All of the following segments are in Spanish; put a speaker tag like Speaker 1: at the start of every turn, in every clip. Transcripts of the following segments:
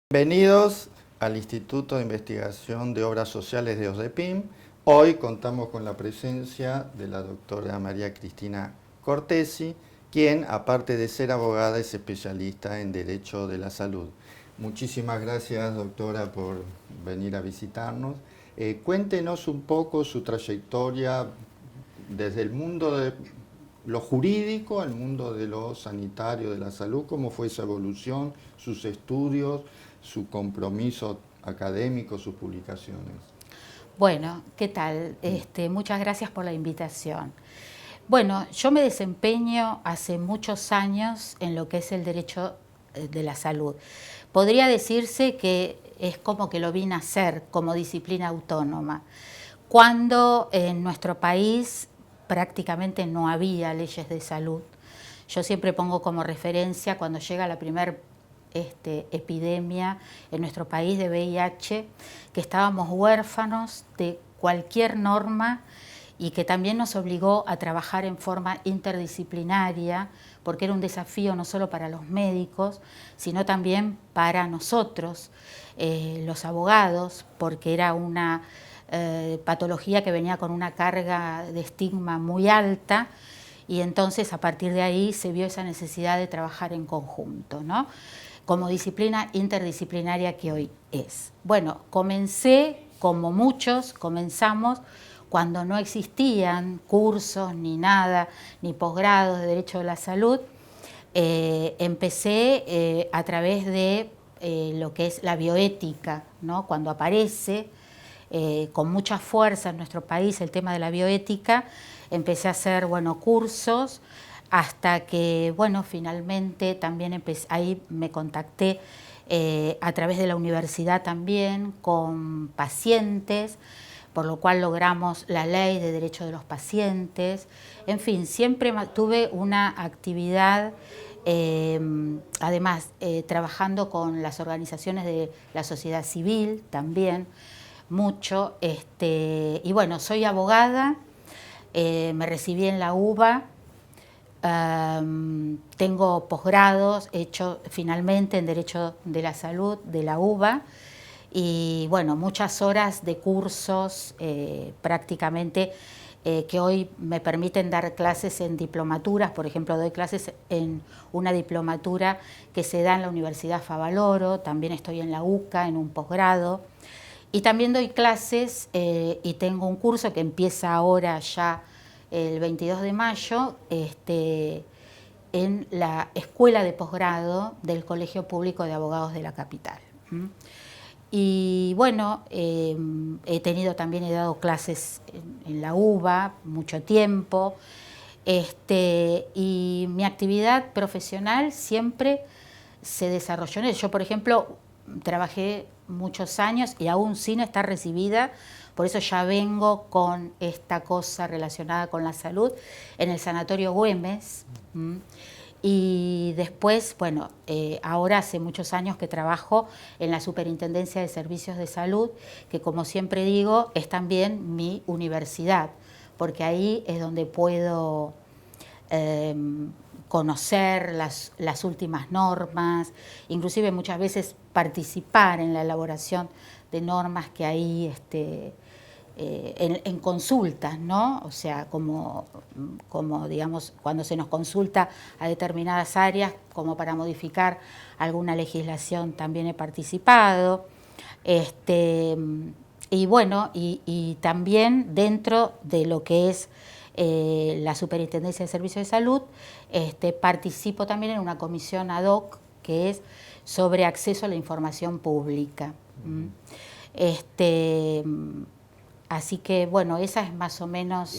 Speaker 1: Bienvenidos al Instituto de Investigación de Obras Sociales de OSDEPIM. Hoy contamos con la presencia de la doctora María Cristina Cortesi, quien, aparte de ser abogada, es especialista en Derecho de la Salud. Muchísimas gracias, doctora, por venir a visitarnos. Cuéntenos un poco su trayectoria desde el mundo de lo jurídico al mundo de lo sanitario, de la salud, cómo fue esa evolución, sus estudios, su compromiso académico, sus publicaciones.
Speaker 2: Bueno, ¿qué tal? Muchas gracias por la invitación. Bueno, yo me desempeño hace muchos años en lo que es el derecho de la salud. Podría decirse que es como que lo vine a hacer como disciplina autónoma, cuando en nuestro país prácticamente no había leyes de salud. Yo siempre pongo como referencia cuando llega la primera epidemia en nuestro país de VIH, que estábamos huérfanos de cualquier norma y que también nos obligó a trabajar en forma interdisciplinaria, porque era un desafío no solo para los médicos, sino también para nosotros, los abogados, porque era una patología que venía con una carga de estigma muy alta, y entonces a partir de ahí se vio esa necesidad de trabajar en conjunto, ¿no? Como disciplina interdisciplinaria que hoy es. Bueno, comencé, como muchos, comenzamos cuando no existían cursos ni nada, ni posgrados de Derecho de la Salud. Empecé a través de lo que es la bioética, ¿no? Cuando aparece con mucha fuerza en nuestro país el tema de la bioética, empecé a hacer cursos hasta que finalmente también ahí me contacté a través de la universidad también con pacientes, por lo cual logramos la ley de derecho de los pacientes. En fin, siempre tuve una actividad, además trabajando con las organizaciones de la sociedad civil también, mucho, y bueno, soy abogada, me recibí en la UBA, tengo posgrados hecho finalmente en Derecho de la Salud de la UBA y bueno, muchas horas de cursos prácticamente que hoy me permiten dar clases en diplomaturas. Por ejemplo, doy clases en una diplomatura que se da en la Universidad Favaloro, también estoy en la UCA en un posgrado. Y también doy clases y tengo un curso que empieza ahora ya el 22 de mayo en la Escuela de Posgrado del Colegio Público de Abogados de la Capital. Y bueno, he dado clases en la UBA mucho tiempo, y mi actividad profesional siempre se desarrolló en eso. Yo, por ejemplo, trabajé muchos años y aún sin estar recibida, por eso ya vengo con esta cosa relacionada con la salud, en el Sanatorio Güemes. Y después, bueno, ahora hace muchos años que trabajo en la Superintendencia de Servicios de Salud, que como siempre digo, es también mi universidad, porque ahí es donde puedo conocer las últimas normas, inclusive muchas veces participar en la elaboración de normas que hay en consultas, ¿no? O sea, como digamos, cuando se nos consulta a determinadas áreas, como para modificar alguna legislación, también he participado. Y bueno, y también dentro de lo que es la Superintendencia de Servicios de Salud, participo también en una comisión ad hoc que es sobre acceso a la información pública. Así que bueno, esa es más o menos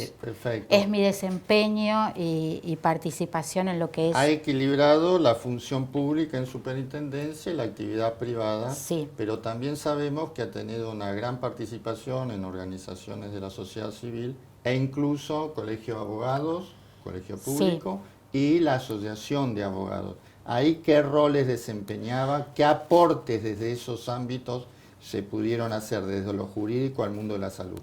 Speaker 2: es mi desempeño y participación en lo que es.
Speaker 1: Ha equilibrado la función pública en superintendencia y la actividad privada,
Speaker 2: sí,
Speaker 1: pero también sabemos que ha tenido una gran participación en organizaciones de la sociedad civil e incluso Colegio de Abogados, Colegio Público y la Asociación de Abogados. ¿Ahí qué roles desempeñaba? ¿Qué aportes desde esos ámbitos se pudieron hacer desde lo jurídico al mundo de la salud?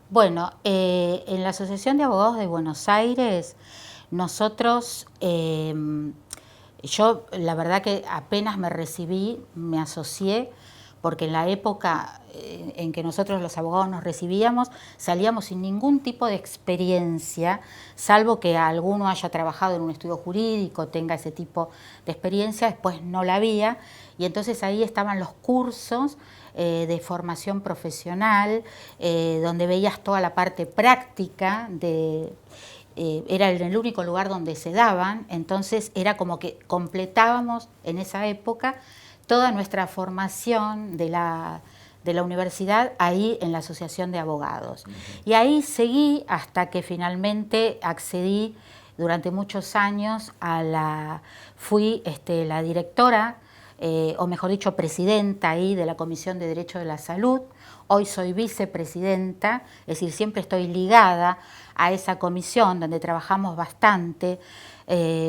Speaker 2: Bueno, en la Asociación de Abogados de Buenos Aires nosotros Yo, la verdad que apenas me recibí, me asocié, porque en la época en que nosotros los abogados nos recibíamos, salíamos sin ningún tipo de experiencia, salvo que alguno haya trabajado en un estudio jurídico, tenga ese tipo de experiencia, después no la había, y entonces ahí estaban los cursos de formación profesional, donde veías toda la parte práctica era el único lugar donde se daban, entonces era como que completábamos en esa época toda nuestra formación de la universidad ahí en la Asociación de Abogados. Y ahí seguí hasta que finalmente accedí durante muchos años fui la directora, o mejor dicho, presidenta ahí de la Comisión de Derecho de la Salud. Hoy soy vicepresidenta, es decir, siempre estoy ligada a esa comisión donde trabajamos bastante.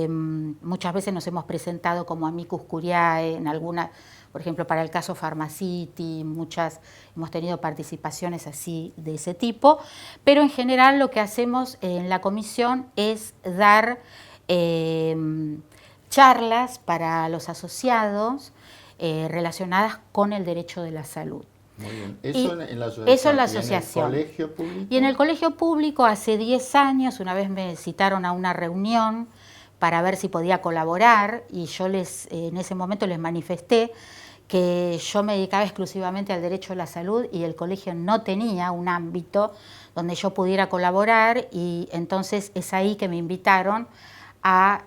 Speaker 2: Muchas veces nos hemos presentado como amicus curiae en alguna, por ejemplo, para el caso Pharmacity, hemos tenido participaciones así de ese tipo, pero en general lo que hacemos en la comisión es dar charlas para los asociados relacionadas con el derecho de la salud.
Speaker 1: Muy bien. Eso en la asociación.
Speaker 2: Eso en la asociación.
Speaker 1: ¿Y en el colegio público?
Speaker 2: Y en el colegio público hace 10 años, una vez me citaron a una reunión para ver si podía colaborar y yo en ese momento les manifesté que yo me dedicaba exclusivamente al derecho de la salud y el colegio no tenía un ámbito donde yo pudiera colaborar, y entonces es ahí que me invitaron a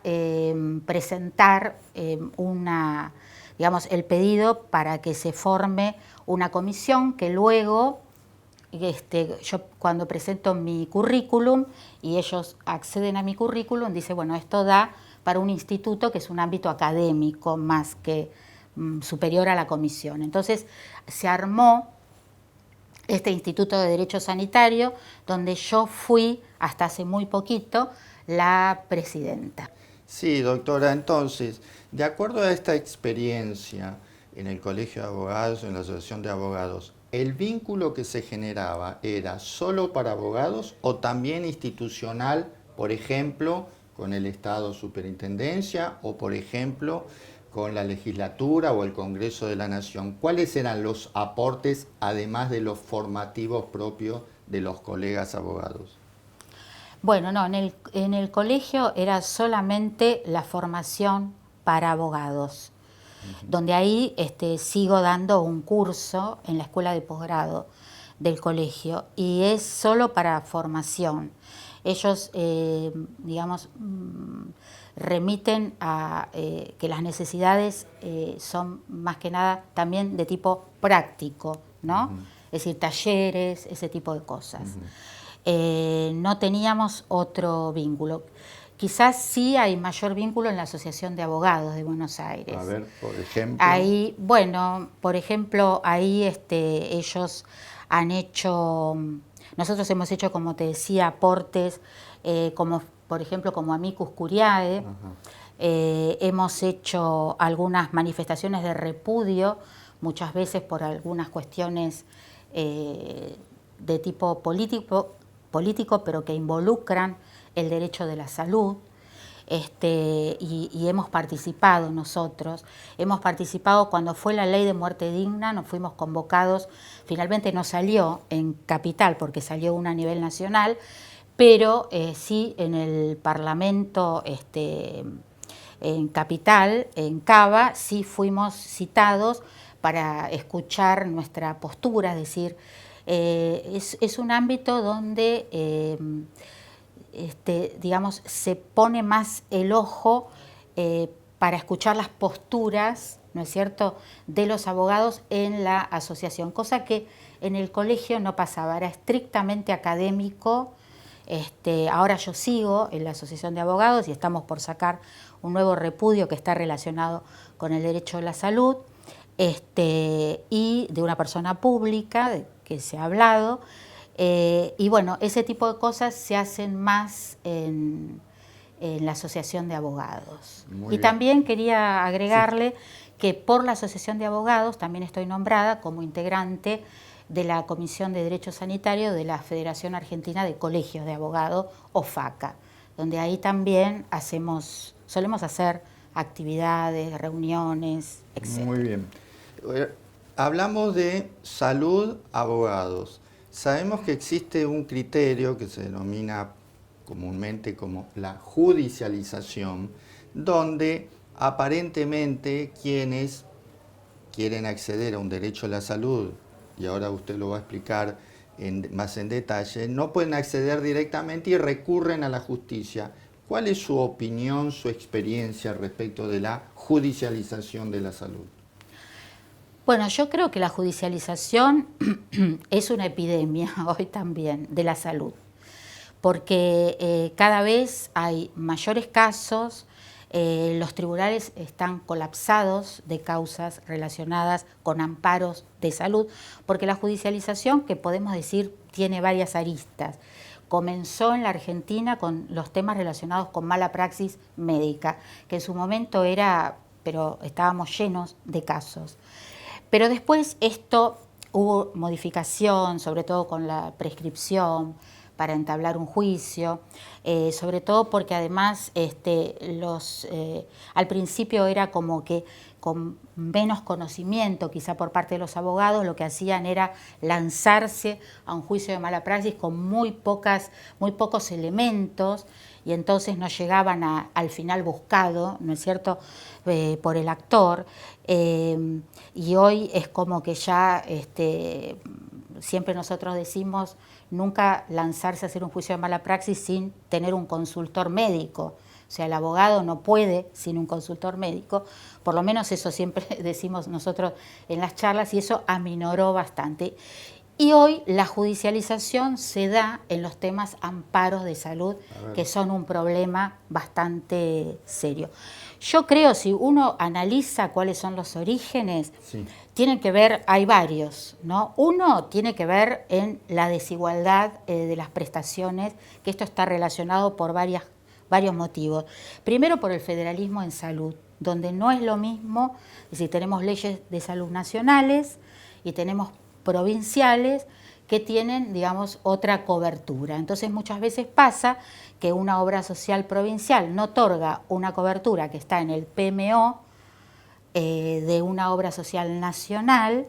Speaker 2: presentar el pedido para que se forme una comisión que luego, yo cuando presento mi currículum y ellos acceden a mi currículum, dice, bueno, esto da para un instituto que es un ámbito académico más que superior a la comisión. Entonces se armó este Instituto de Derecho Sanitario, donde yo fui hasta hace muy poquito la presidenta.
Speaker 1: Sí, doctora, entonces, de acuerdo a esta experiencia en el Colegio de Abogados, en la Asociación de Abogados, ¿el vínculo que se generaba era solo para abogados o también institucional, por ejemplo, con el Estado Superintendencia o, por ejemplo, con la legislatura o el Congreso de la Nación? ¿Cuáles eran los aportes, además de los formativos propios de los colegas abogados?
Speaker 2: Bueno, no, en el colegio era solamente la formación para abogados, donde ahí sigo dando un curso en la escuela de posgrado del colegio y es solo para formación. Ellos, remiten a que las necesidades son más que nada también de tipo práctico, ¿no? Es decir, talleres, ese tipo de cosas. No teníamos otro vínculo. Quizás sí hay mayor vínculo en la Asociación de Abogados de Buenos Aires.
Speaker 1: A ver, por ejemplo.
Speaker 2: Ahí, bueno, por ejemplo, ahí ellos han hecho, nosotros hemos hecho, como te decía, aportes, como por ejemplo, como amicus curiae. Hemos hecho algunas manifestaciones de repudio, muchas veces por algunas cuestiones de tipo político, pero que involucran el derecho de la salud, y hemos participado nosotros. Hemos participado cuando fue la ley de muerte digna, nos fuimos convocados, finalmente no salió en Capital porque salió una a nivel nacional, pero sí en el Parlamento en Capital, en Cava, sí fuimos citados para escuchar nuestra postura, es decir, es un ámbito donde se pone más el ojo para escuchar las posturas, ¿no es cierto?, de los abogados en la asociación, cosa que en el colegio no pasaba, era estrictamente académico. Ahora yo sigo en la Asociación de Abogados y estamos por sacar un nuevo repudio que está relacionado con el derecho a la salud, y de una persona pública que se ha hablado, y bueno, ese tipo de cosas se hacen más en la Asociación de Abogados. Y también quería agregarle que por la Asociación de Abogados también estoy nombrada como integrante de la Comisión de Derecho Sanitario de la Federación Argentina de Colegios de Abogados, o FACA, donde ahí también solemos hacer actividades, reuniones, etc.
Speaker 1: Muy bien. Hablamos de salud, abogados. Sabemos que existe un criterio que se denomina comúnmente como la judicialización, donde aparentemente quienes quieren acceder a un derecho a la salud, y ahora usted lo va a explicar más en detalle, no pueden acceder directamente y recurren a la justicia. ¿Cuál es su opinión, su experiencia respecto de la judicialización de la salud?
Speaker 2: Bueno, yo creo que la judicialización es una epidemia hoy también de la salud, porque cada vez hay mayores casos, los tribunales están colapsados de causas relacionadas con amparos de salud, porque la judicialización, que podemos decir tiene varias aristas, comenzó en la Argentina con los temas relacionados con mala praxis médica, que en su momento pero estábamos llenos de casos. Pero después hubo modificación, sobre todo con la prescripción para entablar un juicio, sobre todo porque además al principio era como que con menos conocimiento quizá por parte de los abogados, lo que hacían era lanzarse a un juicio de mala praxis con muy pocos elementos, y entonces no llegaban al final buscado, ¿no es cierto?, por el actor, y hoy es como que ya siempre nosotros decimos nunca lanzarse a hacer un juicio de mala praxis sin tener un consultor médico. O sea, el abogado no puede sin un consultor médico, por lo menos eso siempre decimos nosotros en las charlas, y eso aminoró bastante. Y hoy la judicialización se da en los temas amparos de salud, que son un problema bastante serio. Yo creo, si uno analiza cuáles son los orígenes, sí, tienen que ver, hay varios, ¿no? Uno tiene que ver en la desigualdad de las prestaciones, que esto está relacionado por varios motivos. Primero, por el federalismo en salud, donde no es lo mismo, es decir, tenemos leyes de salud nacionales y tenemos provinciales que tienen, digamos, otra cobertura. Entonces muchas veces pasa que una obra social provincial no otorga una cobertura que está en el PMO de una obra social nacional,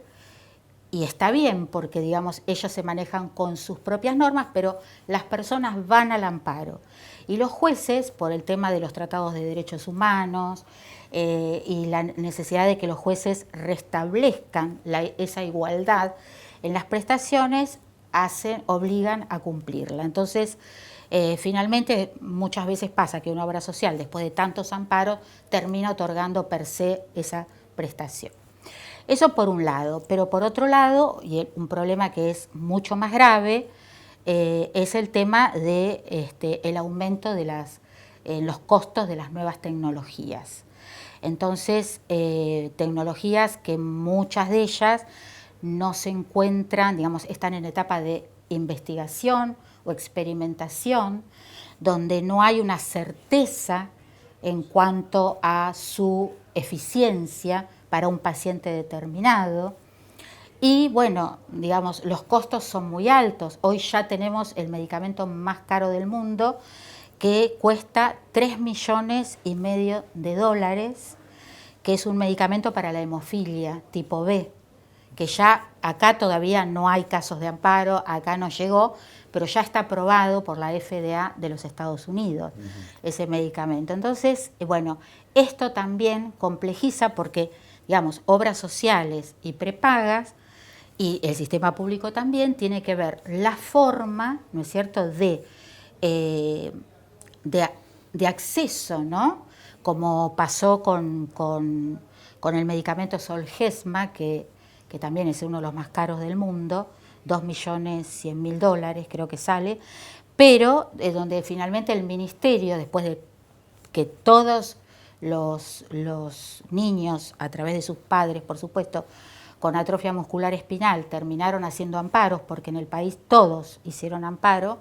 Speaker 2: y está bien porque, digamos, ellos se manejan con sus propias normas, pero las personas van al amparo. Y los jueces, por el tema de los tratados de derechos humanos y la necesidad de que los jueces restablezcan esa igualdad en las prestaciones, obligan a cumplirla. Entonces, finalmente, muchas veces pasa que una obra social, después de tantos amparos, termina otorgando per se esa prestación. Eso por un lado, pero por otro lado, y un problema que es mucho más grave, es el tema de el aumento de los costos de las nuevas tecnologías. Entonces, tecnologías que muchas de ellas no se encuentran, digamos, están en etapa de investigación o experimentación, donde no hay una certeza en cuanto a su eficiencia para un paciente determinado. Y bueno, digamos, los costos son muy altos. Hoy ya tenemos el medicamento más caro del mundo, que cuesta $3,5 millones de dólares, que es un medicamento para la hemofilia tipo B, que ya acá todavía no hay casos de amparo, acá no llegó, pero ya está aprobado por la FDA de los Estados Unidos, ese medicamento. Entonces, bueno, esto también complejiza porque, digamos, obras sociales y prepagas, y el sistema público también, tiene que ver la forma, ¿no es cierto?, de acceso, ¿no?, como pasó con el medicamento Zolgensma, que también es uno de los más caros del mundo, $2,100,000 creo que sale, pero donde finalmente el ministerio, después de que todos los niños, a través de sus padres, por supuesto, con atrofia muscular espinal, terminaron haciendo amparos, porque en el país todos hicieron amparo,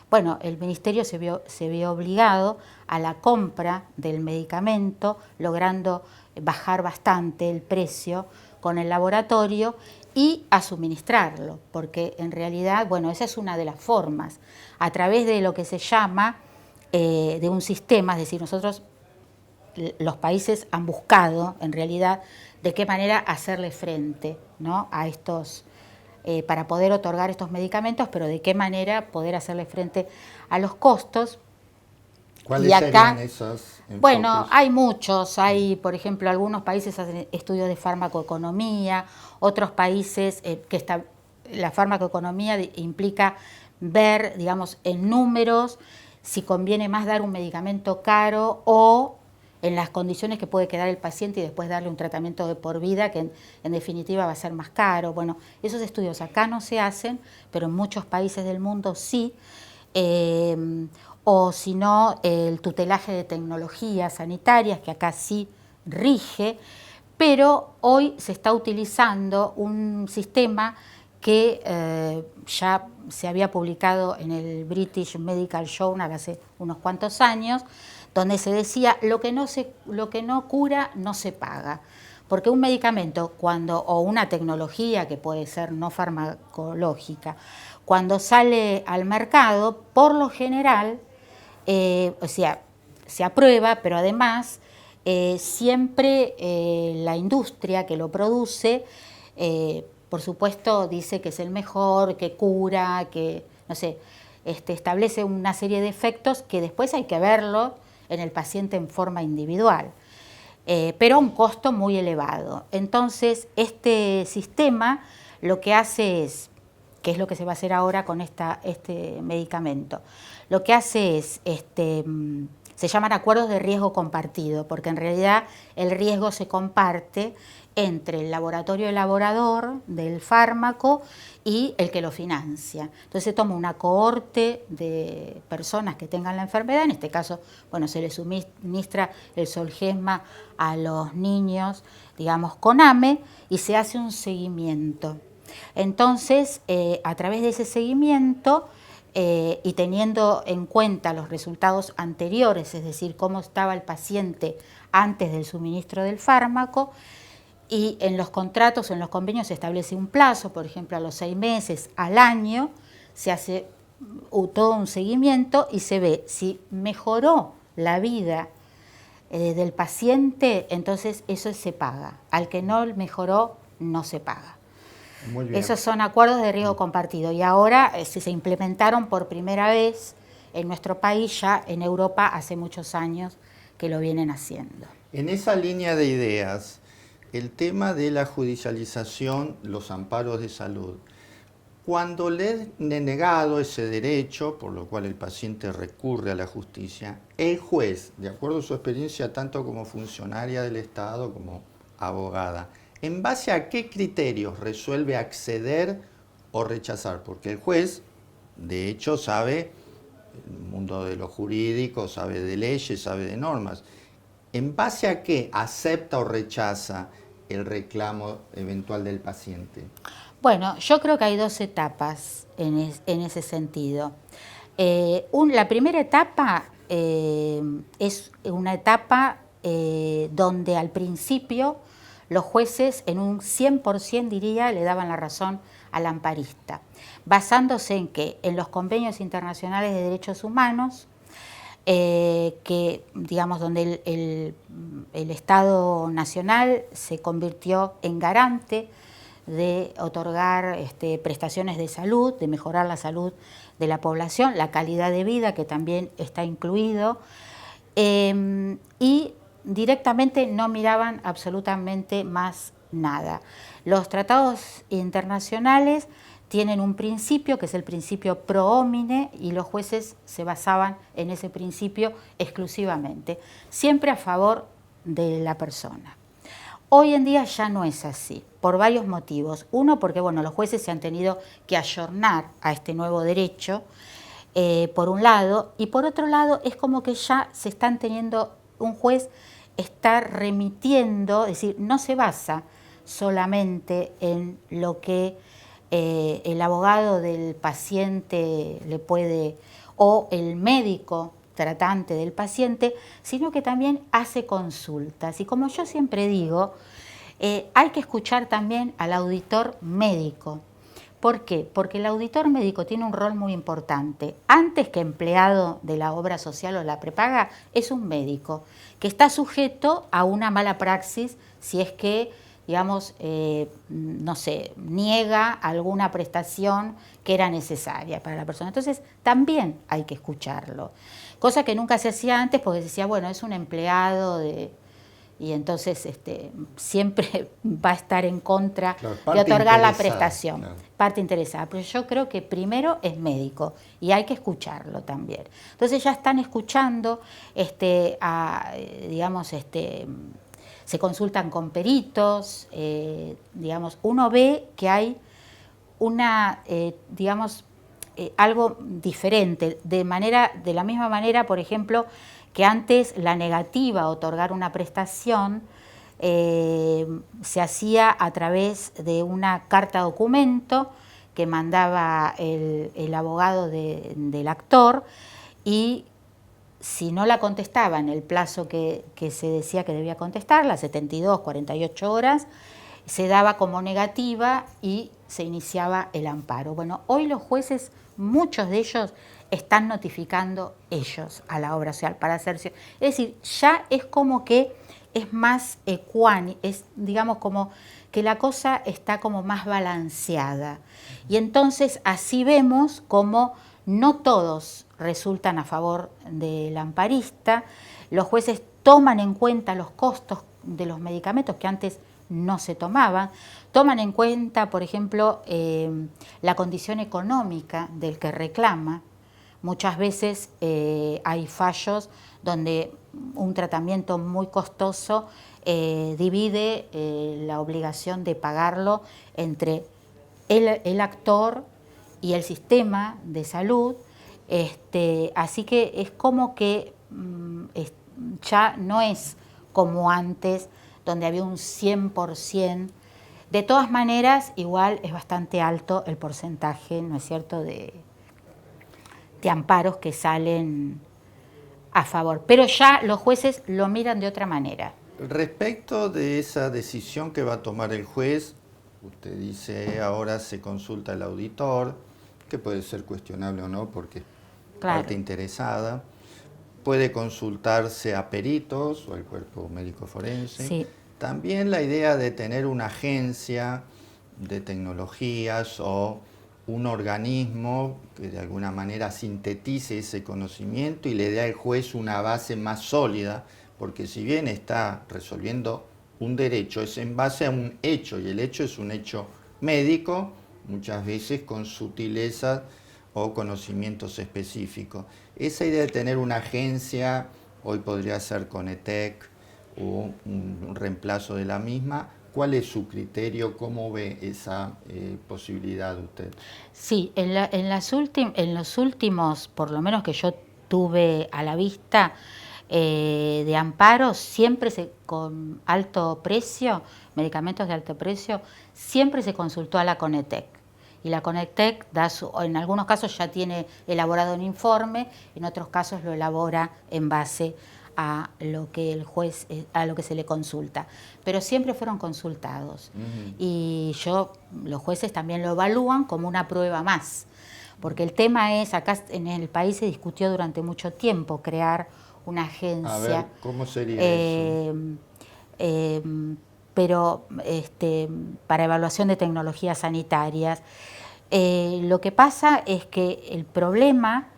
Speaker 2: bueno, el ministerio se vio obligado a la compra del medicamento, logrando bajar bastante el precio con el laboratorio y a suministrarlo, porque en realidad, bueno, esa es una de las formas, a través de lo que se llama de un sistema, es decir, nosotros los países han buscado, en realidad, de qué manera hacerle frente, ¿no?, a estos, para poder otorgar estos medicamentos, pero de qué manera poder hacerle frente a los costos.
Speaker 1: ¿Cuáles serían esos enfoques?
Speaker 2: Bueno, hay muchos. Hay, por ejemplo, algunos países hacen estudios de farmacoeconomía, otros países la farmacoeconomía implica ver, digamos, en números si conviene más dar un medicamento caro o en las condiciones que puede quedar el paciente y después darle un tratamiento de por vida que en definitiva va a ser más caro. Bueno, esos estudios acá no se hacen, pero en muchos países del mundo sí. O si no, el tutelaje de tecnologías sanitarias, que acá sí rige, pero hoy se está utilizando un sistema que ya se había publicado en el British Medical Journal hace unos cuantos años, donde se decía lo que no cura no se paga. Porque un medicamento o una tecnología que puede ser no farmacológica, cuando sale al mercado, por lo general, o sea, se aprueba, pero además siempre la industria que lo produce, por supuesto, dice que es el mejor, que cura, que, no sé, establece una serie de efectos que después hay que verlo en el paciente en forma individual, pero a un costo muy elevado. Entonces, este sistema lo que hace es, que es lo que se va a hacer ahora con este medicamento, lo que hace es, se llaman acuerdos de riesgo compartido, porque en realidad el riesgo se comparte entre el laboratorio elaborador del fármaco y el que lo financia. Entonces se toma una cohorte de personas que tengan la enfermedad, en este caso, bueno, se les suministra el Zolgensma a los niños, digamos, con AME, y se hace un seguimiento. Entonces, a través de ese seguimiento y teniendo en cuenta los resultados anteriores, es decir, cómo estaba el paciente antes del suministro del fármaco, y en los contratos, en los convenios se establece un plazo, por ejemplo, a los 6 meses, al año, se hace todo un seguimiento y se ve si mejoró la vida del paciente, entonces eso se paga. Al que no mejoró, no se paga.
Speaker 1: Muy bien.
Speaker 2: Esos son acuerdos de riesgo compartido y ahora se implementaron por primera vez en nuestro país, ya en Europa hace muchos años que lo vienen haciendo.
Speaker 1: En esa línea de ideas, el tema de la judicialización, los amparos de salud, cuando le es denegado ese derecho, por lo cual el paciente recurre a la justicia, el juez, de acuerdo a su experiencia tanto como funcionaria del Estado como abogada, ¿en base a qué criterios resuelve acceder o rechazar? Porque el juez, de hecho, sabe el mundo de lo jurídico, sabe de leyes, sabe de normas. ¿En base a qué acepta o rechaza el reclamo eventual del paciente?
Speaker 2: Bueno, yo creo que hay dos etapas en ese sentido. La primera etapa es una etapa donde al principio los jueces en un 100% diría le daban la razón al amparista, basándose en que en los convenios internacionales de derechos humanos, que digamos donde el Estado Nacional se convirtió en garante de otorgar prestaciones de salud, de mejorar la salud de la población, la calidad de vida que también está incluido, y directamente no miraban absolutamente más nada. Los tratados internacionales tienen un principio que es el principio pro homine y los jueces se basaban en ese principio exclusivamente, siempre a favor de la persona. Hoy en día ya no es así, por varios motivos. Uno, porque bueno, los jueces se han tenido que ayornar a este nuevo derecho, por un lado, y por otro lado es como que ya se están teniendo, un juez está remitiendo, es decir, no se basa solamente en lo que el abogado del paciente le puede, o el médico tratante del paciente, sino que también hace consultas. Y como yo siempre digo, hay que escuchar también al auditor médico, ¿Por qué? Porque el auditor médico tiene un rol muy importante. Antes que empleado de la obra social o la prepaga, es un médico que está sujeto a una mala praxis si es que, digamos, no sé, niega alguna prestación que era necesaria para la persona. Entonces, también hay que escucharlo. Cosa que nunca se hacía antes porque se decía, bueno, es un empleado de... Y entonces siempre va a estar en contra de otorgar la prestación. Claro. Parte interesada. Pero yo creo que primero es médico y hay que escucharlo también. Entonces ya están escuchando, digamos, se consultan con peritos, digamos, uno ve que hay una, digamos, algo diferente, de la misma manera, por ejemplo, que antes la negativa a otorgar una prestación se hacía a través de una carta documento que mandaba el abogado del actor, y si no la contestaba en el plazo que se decía que debía contestar, las 72, 48 horas, se daba como negativa y se iniciaba el amparo. Bueno, hoy los jueces, muchos de ellos, están notificando ellos a la obra social para hacerse. Es decir, ya es como que es más ecuánime, es, digamos, como que la cosa está como más balanceada. Y entonces así vemos como no todos resultan a favor del amparista. Los jueces toman en cuenta los costos de los medicamentos que antes no se tomaban, toman en cuenta, por ejemplo, la condición económica del que reclama. Muchas veces hay fallos donde un tratamiento muy costoso divide la obligación de pagarlo entre el actor y el sistema de salud. Así que es como que ya no es como antes, donde había un 100%. De todas maneras, igual es bastante alto el porcentaje, ¿no es cierto?, de amparos que salen a favor. Pero ya los jueces lo miran de otra manera.
Speaker 1: Respecto de esa decisión que va a tomar el juez, usted dice ahora se consulta al auditor, que puede ser cuestionable o no porque es parte interesada. Puede consultarse a peritos o al cuerpo médico forense.
Speaker 2: Sí.
Speaker 1: También la idea de tener una agencia de tecnologías o un organismo que de alguna manera sintetice ese conocimiento y le dé al juez una base más sólida, porque si bien está resolviendo un derecho, es en base a un hecho, y el hecho es un hecho médico, muchas veces con sutileza o conocimientos específicos. Esa idea de tener una agencia, hoy podría ser Conetec o un reemplazo de la misma. ¿Cuál es su criterio? ¿Cómo ve esa posibilidad usted?
Speaker 2: Sí, en los últimos, por lo menos que yo tuve a la vista, de amparo, siempre con alto precio, medicamentos de alto precio, siempre se consultó a la Conetec. Y la Conetec en algunos casos ya tiene elaborado un informe, en otros casos lo elabora en base a lo que el juez, a lo que se le consulta. Pero siempre fueron consultados. Y los jueces también lo evalúan como una prueba más. Porque el tema es, acá en el país se discutió durante mucho tiempo crear una agencia.
Speaker 1: A ver, ¿cómo sería eso?
Speaker 2: Pero para evaluación de tecnologías sanitarias. Lo que pasa es que el problema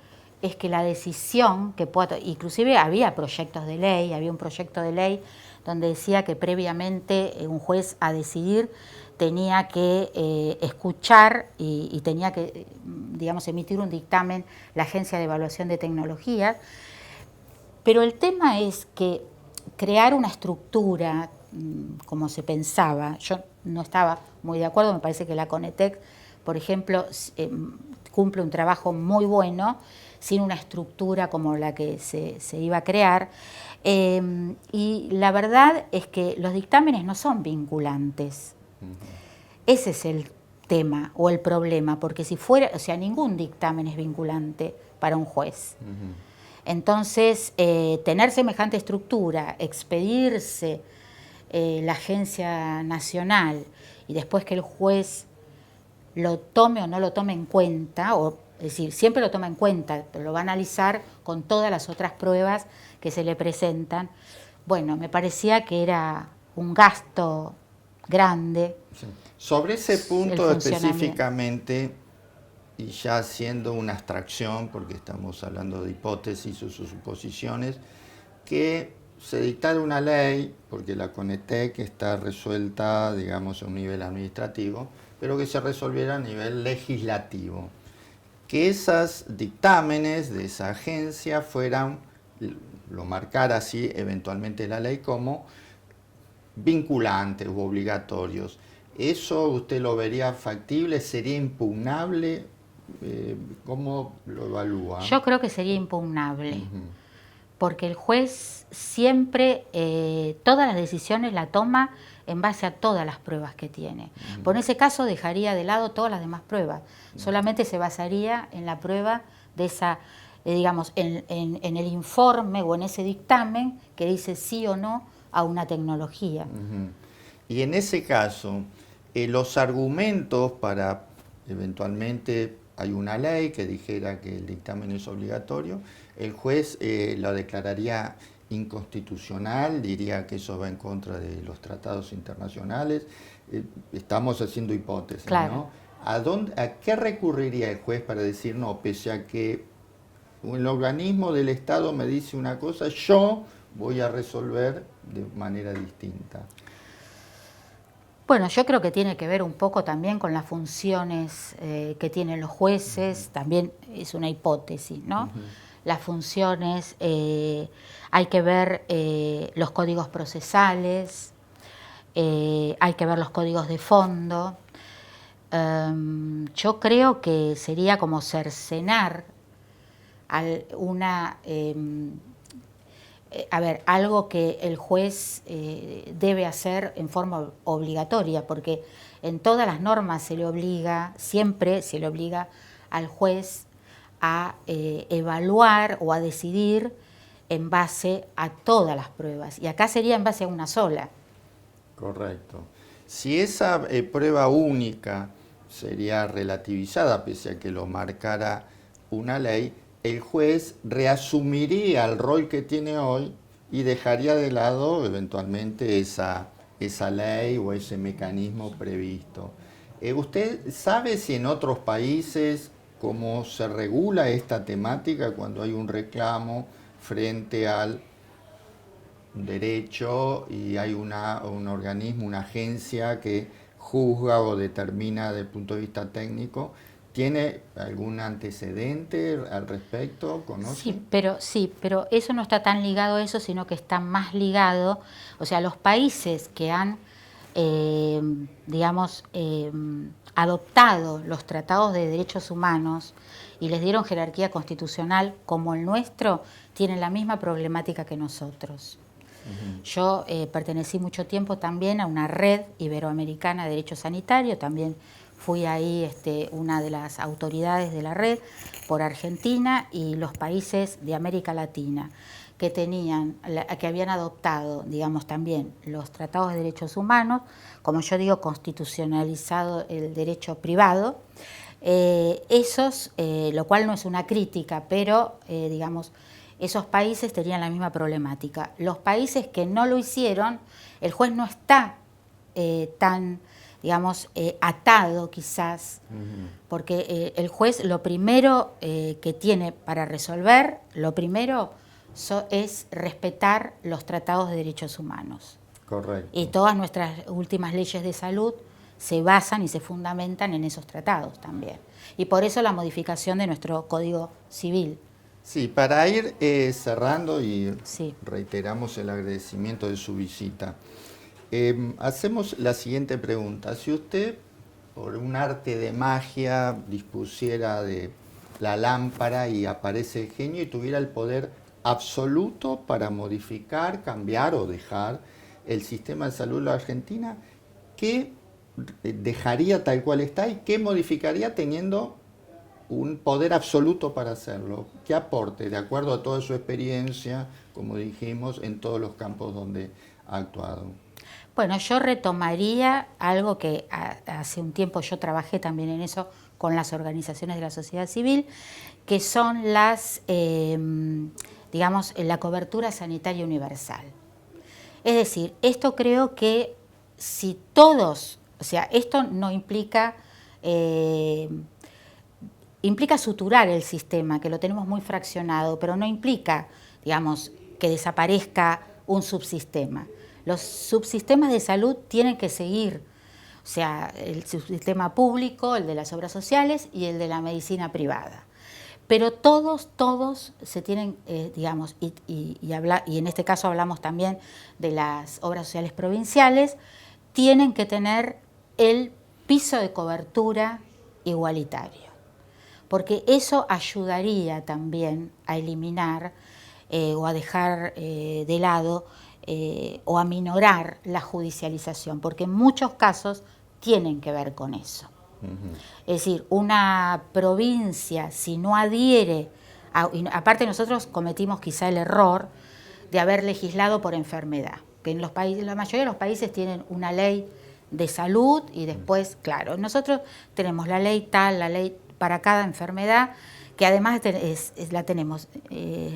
Speaker 2: es que la decisión que inclusive había proyectos de ley, había un proyecto de ley donde decía que previamente un juez a decidir tenía que escuchar y tenía que, digamos, emitir un dictamen la Agencia de Evaluación de Tecnologías. Pero el tema es que crear una estructura como se pensaba, yo no estaba muy de acuerdo, me parece que la Conetec, por ejemplo, cumple un trabajo muy bueno, sin una estructura como la que se iba a crear. Y la verdad es que los dictámenes no son vinculantes. Ese es el tema o el problema, porque si fuera, o sea, ningún dictamen es vinculante para un juez. Entonces, tener semejante estructura, expedirse la agencia nacional y después que el juez lo tome o no lo tome en cuenta, es decir, siempre lo toma en cuenta, pero lo va a analizar con todas las otras pruebas que se le presentan. Bueno, me parecía que era un gasto grande.
Speaker 1: Sí. Sobre ese punto
Speaker 2: El
Speaker 1: específicamente, y ya haciendo una abstracción, porque estamos hablando de hipótesis o suposiciones, que se dictara una ley, porque la Conetec está resuelta, digamos, a un nivel administrativo, pero que se resolviera a nivel legislativo. Que esos dictámenes de esa agencia fueran, lo marcara así eventualmente la ley, como vinculantes u obligatorios. ¿Eso usted lo vería factible? ¿Sería impugnable? ¿Cómo lo evalúa?
Speaker 2: Yo creo que sería impugnable,
Speaker 1: Ujú.
Speaker 2: porque el juez siempre todas las decisiones la toma en base a todas las pruebas que tiene. Por ese caso dejaría de lado todas las demás pruebas, solamente se basaría en la prueba de esa, digamos, en el informe o en ese dictamen que dice sí o no a una tecnología.
Speaker 1: Ujú. Y en ese caso, los argumentos para, eventualmente, hay una ley que dijera que el dictamen es obligatorio, el juez lo declararía inconstitucional, diría que eso va en contra de los tratados internacionales. Estamos haciendo hipótesis,
Speaker 2: Claro.
Speaker 1: ¿no? ¿A qué recurriría el juez para decir, no, pese a que el organismo del Estado me dice una cosa, yo voy a resolver de manera distinta?
Speaker 2: Bueno, yo creo que tiene que ver un poco también con las funciones que tienen los jueces, también es una hipótesis, ¿no? Las funciones, hay que ver los códigos procesales, hay que ver los códigos de fondo. Yo creo que sería como cercenar algo que el juez debe hacer en forma obligatoria, porque en todas las normas se le obliga, siempre se le obliga al juez a evaluar o a decidir en base a todas las pruebas, y acá sería en base a una sola.
Speaker 1: Correcto. Si esa prueba única sería relativizada, pese a que lo marcara una ley, el juez reasumiría el rol que tiene hoy y dejaría de lado eventualmente esa ley o ese mecanismo previsto. ¿Usted sabe si en otros países cómo se regula esta temática cuando hay un reclamo frente al derecho y hay un organismo, una agencia que juzga o determina desde el punto de vista técnico? ¿Tiene algún antecedente al respecto? ¿Conoce?
Speaker 2: Sí, pero eso no está tan ligado a eso, sino que está más ligado, o sea, los países que han, digamos, adoptado los tratados de derechos humanos y les dieron jerarquía constitucional como el nuestro, tienen la misma problemática que nosotros. Yo pertenecí mucho tiempo también a una red iberoamericana de derecho sanitario, también fui ahí una de las autoridades de la red por Argentina y los países de América Latina que habían adoptado, digamos, también los tratados de derechos humanos, como yo digo, constitucionalizado el derecho privado. Lo cual no es una crítica, pero digamos, esos países tenían la misma problemática. Los países que no lo hicieron, el juez no está tan, digamos, atado quizás, porque el juez lo primero que tiene para resolver, lo primero es respetar los tratados de derechos humanos.
Speaker 1: Correcto.
Speaker 2: Y todas nuestras últimas leyes de salud se basan y se fundamentan en esos tratados también. Y por eso la modificación de nuestro Código Civil.
Speaker 1: Sí, para ir cerrando y
Speaker 2: Sí.
Speaker 1: reiteramos el agradecimiento de su visita, hacemos la siguiente pregunta. Si usted, por un arte de magia, dispusiera de la lámpara y aparece el genio y tuviera el poder absoluto para modificar, cambiar o dejar el sistema de salud de la Argentina, ¿qué dejaría tal cual está y qué modificaría teniendo un poder absoluto para hacerlo? ¿Qué aporte, de acuerdo a toda su experiencia, como dijimos, en todos los campos donde ha actuado?
Speaker 2: Bueno, yo retomaría algo que hace un tiempo yo trabajé también en eso con las organizaciones de la sociedad civil, que son digamos, la cobertura sanitaria universal. Es decir, esto creo que si todos, o sea, esto no implica, implica suturar el sistema, que lo tenemos muy fraccionado, pero no implica, digamos, que desaparezca un subsistema. Los subsistemas de salud tienen que seguir, o sea, el subsistema público, el de las obras sociales y el de la medicina privada. Pero todos se tienen, digamos, y en este caso hablamos también de las obras sociales provinciales, tienen que tener el piso de cobertura igualitario, porque eso ayudaría también a eliminar o a dejar de lado o a minorar la judicialización, porque en muchos casos tienen que ver con eso. Es decir, una provincia, si no adhiere, aparte nosotros cometimos quizá el error de haber legislado por enfermedad, que en los países, la mayoría de los países tienen una ley de salud y después, claro, nosotros tenemos la ley tal, la ley para cada enfermedad, que además la tenemos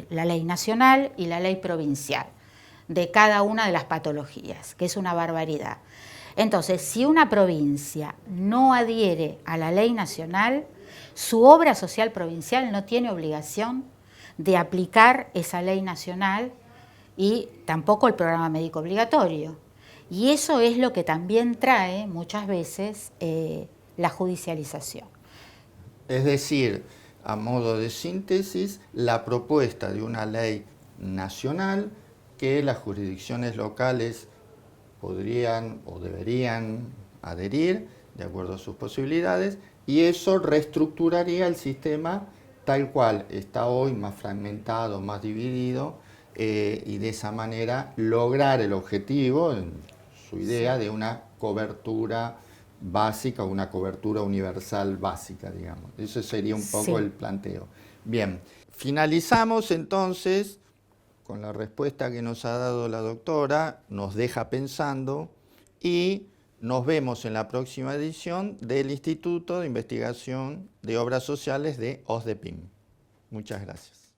Speaker 2: la ley nacional y la ley provincial de cada una de las patologías, que es una barbaridad. Entonces, si una provincia no adhiere a la ley nacional, su obra social provincial no tiene obligación de aplicar esa ley nacional y tampoco el programa médico obligatorio. Y eso es lo que también trae muchas veces la judicialización.
Speaker 1: Es decir, a modo de síntesis, la propuesta de una ley nacional que las jurisdicciones locales podrían o deberían adherir de acuerdo a sus posibilidades, y eso reestructuraría el sistema tal cual está hoy, más fragmentado, más dividido, y de esa manera lograr el objetivo, en su idea, de una cobertura básica, una cobertura universal básica, digamos. Eso sería un poco el planteo. Bien, finalizamos entonces con la respuesta que nos ha dado la doctora, nos deja pensando y nos vemos en la próxima edición del Instituto de Investigación de Obras Sociales de OSDEPIM. Muchas gracias.